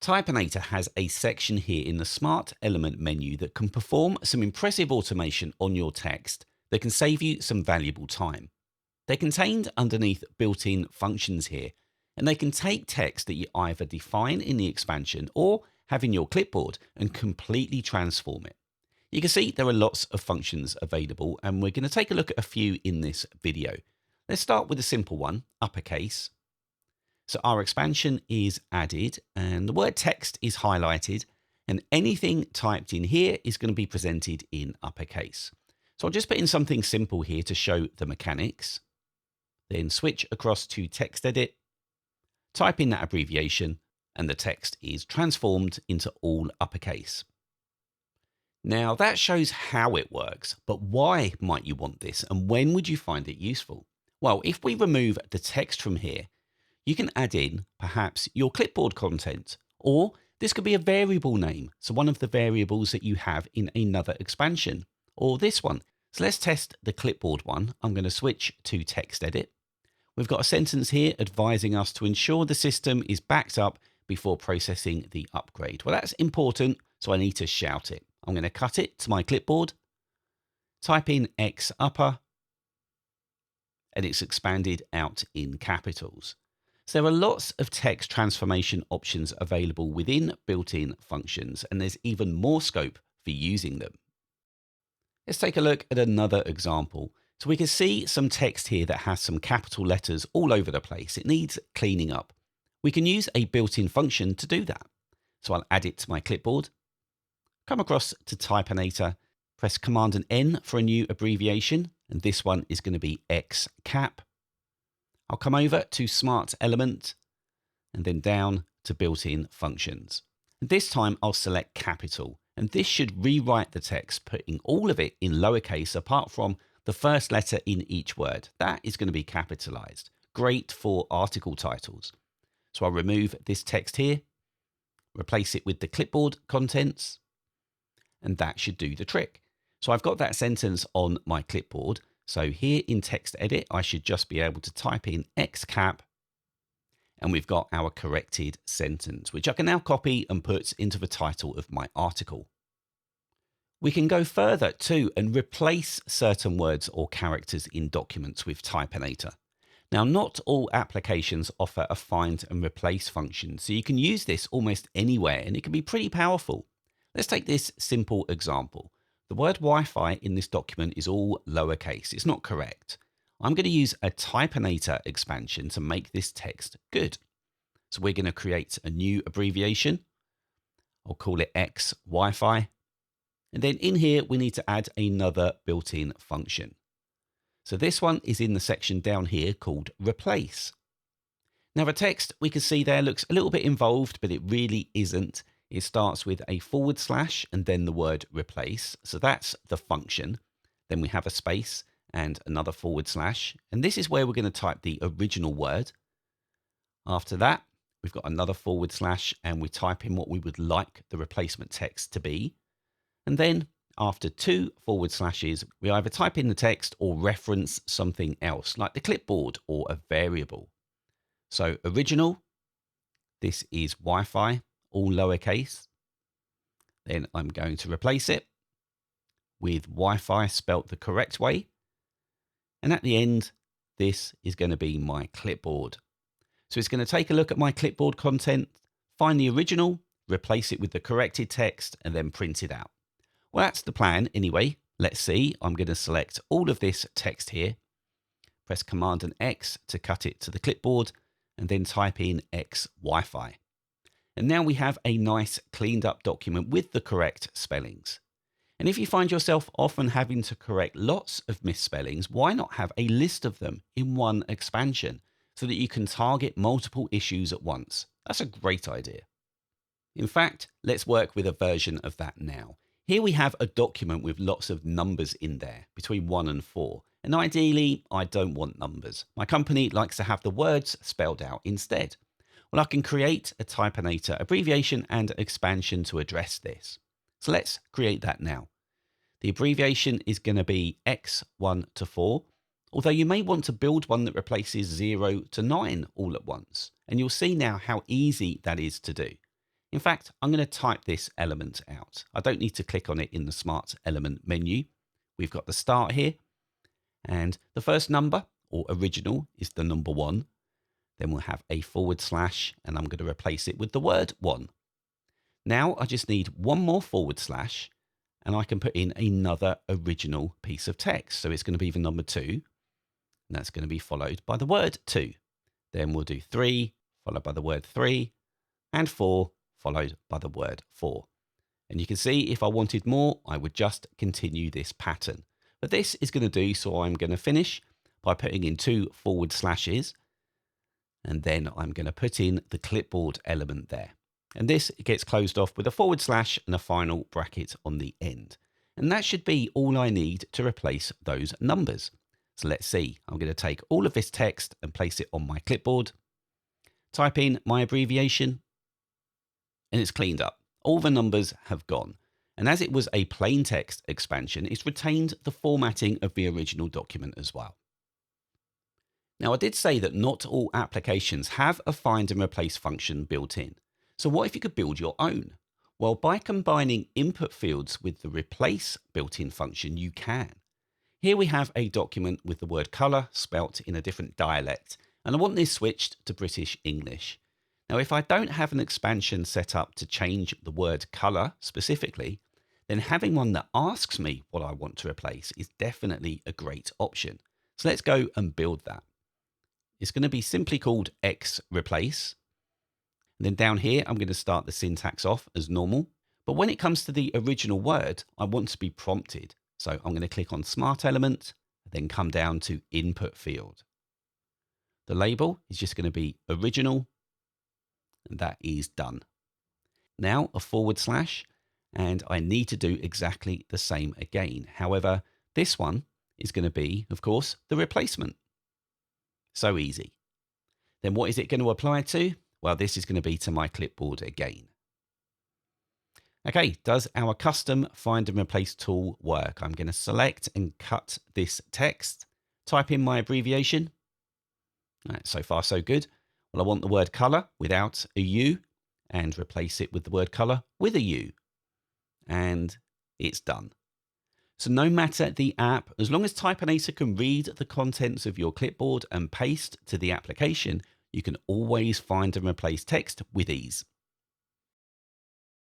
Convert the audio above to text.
Typinator has a section here in the Smart Element menu that can perform some impressive automation on your text that can save you some valuable time. They're contained underneath built-in functions here, and they can take text that you either define in the expansion or have in your clipboard and completely transform it. You can see there are lots of functions available, and we're going to take a look at a few in this video. Let's start with a simple one, uppercase. So our expansion is added and the word text is highlighted, and anything typed in here is going to be presented in uppercase. So I'll just put in something simple here to show the mechanics. Then switch across to text edit, type in that abbreviation, and the text is transformed into all uppercase. Now that shows how it works, but why might you want this and when would you find it useful? Well, if we remove the text from here, you can add in perhaps your clipboard content, or this could be a variable name. So one of the variables that you have in another expansion, or this one. So let's test the clipboard one. I'm going to switch to text edit. We've got a sentence here advising us to ensure the system is backed up before processing the upgrade. Well, that's important, so I need to shout it. I'm going to cut it to my clipboard, type in X upper, and it's expanded out in capitals. So there are lots of text transformation options available within built-in functions, and there's even more scope for using them. Let's take a look at another example. So we can see some text here that has some capital letters all over the place. It needs cleaning up. We can use a built-in function to do that. So I'll add it to my clipboard, come across to Typinator, press Command and N for a new abbreviation, and this one is going to be XCap. I'll come over to Smart Element and then down to built-in functions. And this time I'll select capital, and this should rewrite the text, putting all of it in lowercase apart from the first letter in each word. That is going to be capitalized. Great for article titles. So I'll remove this text here, replace it with the clipboard contents, and that should do the trick. So I've got that sentence on my clipboard. So here in text edit, I should just be able to type in XCap, and we've got our corrected sentence, which I can now copy and put into the title of my article. We can go further too and replace certain words or characters in documents with Typinator. Now, not all applications offer a find and replace function, so you can use this almost anywhere, and it can be pretty powerful. Let's take this simple example. The word Wi-Fi in this document is all lowercase. It's not correct. I'm going to use a Typinator expansion to make this text good. So we're going to create a new abbreviation. I'll call it X Wi-Fi. And then in here, we need to add another built-in function. So this one is in the section down here called replace. Now the text we can see there looks a little bit involved, but it really isn't. It starts with a / and then the word replace. So that's the function. Then we have a space and another / and this is where we're going to type the original word. After that, we've got another / and we type in what we would like the replacement text to be. And then after 2 / we either type in the text or reference something else, like the clipboard or a variable. So original, this is Wi-Fi, all lowercase. Then I'm going to replace it with Wi-Fi spelt the correct way. And at the end, this is going to be my clipboard. So it's going to take a look at my clipboard content, find the original, replace it with the corrected text, and then print it out. Well, that's the plan anyway. Let's see. I'm going to select all of this text here, press Command and X to cut it to the clipboard, and then type in X Wi-Fi. And now we have a nice cleaned up document with the correct spellings. And if you find yourself often having to correct lots of misspellings, why not have a list of them in one expansion so that you can target multiple issues at once? That's a great idea. In fact, let's work with a version of that now. Here we have a document with lots of numbers in there, between 1 and 4. And ideally, I don't want numbers. My company likes to have the words spelled out instead. Well, I can create a Typinator abbreviation and expansion to address this. So let's create that now. The abbreviation is going to be X1 to 4, although you may want to build one that replaces 0 to 9 all at once. And you'll see now how easy that is to do. In fact, I'm going to type this element out. I don't need to click on it in the Smart Element menu. We've got the start here, and the first number, or original, is the number 1. Then we'll have a forward slash, and I'm going to replace it with the word 1. Now I just need one more forward slash, and I can put in another original piece of text. So it's going to be the number 2, and that's going to be followed by the word 2. Then we'll do 3, followed by the word 3, and 4, followed by the word 4. And you can see if I wanted more, I would just continue this pattern. But this is going to do, so I'm going to finish by putting in 2 forward slashes, and then I'm going to put in the clipboard element there. And this gets closed off with a forward slash and a final bracket on the end. And that should be all I need to replace those numbers. So let's see. I'm going to take all of this text and place it on my clipboard, type in my abbreviation, and it's cleaned up. All the numbers have gone. And as it was a plain text expansion, it's retained the formatting of the original document as well. Now, I did say that not all applications have a find and replace function built in. So what if you could build your own? Well, by combining input fields with the replace built-in function, you can. Here we have a document with the word colour spelt in a different dialect, and I want this switched to British English. Now, if I don't have an expansion set up to change the word colour specifically, then having one that asks me what I want to replace is definitely a great option. So let's go and build that. It's going to be simply called xreplace. And then down here, I'm going to start the syntax off as normal. But when it comes to the original word, I want to be prompted. So I'm going to click on Smart Element, then come down to Input Field. The label is just going to be original, and that is done. Now a forward slash, and I need to do exactly the same again. However, this one is going to be, of course, the replacement. So easy. Then what is it going to apply to? Well, this is going to be to my clipboard again. Okay, does our custom find and replace tool work? I'm going to select and cut this text, type in my abbreviation. All right, so far so good. Well, I want the word colour without a U and replace it with the word colour with a U. And it's done. So no matter the app, as long as Typinator can read the contents of your clipboard and paste to the application, you can always find and replace text with ease.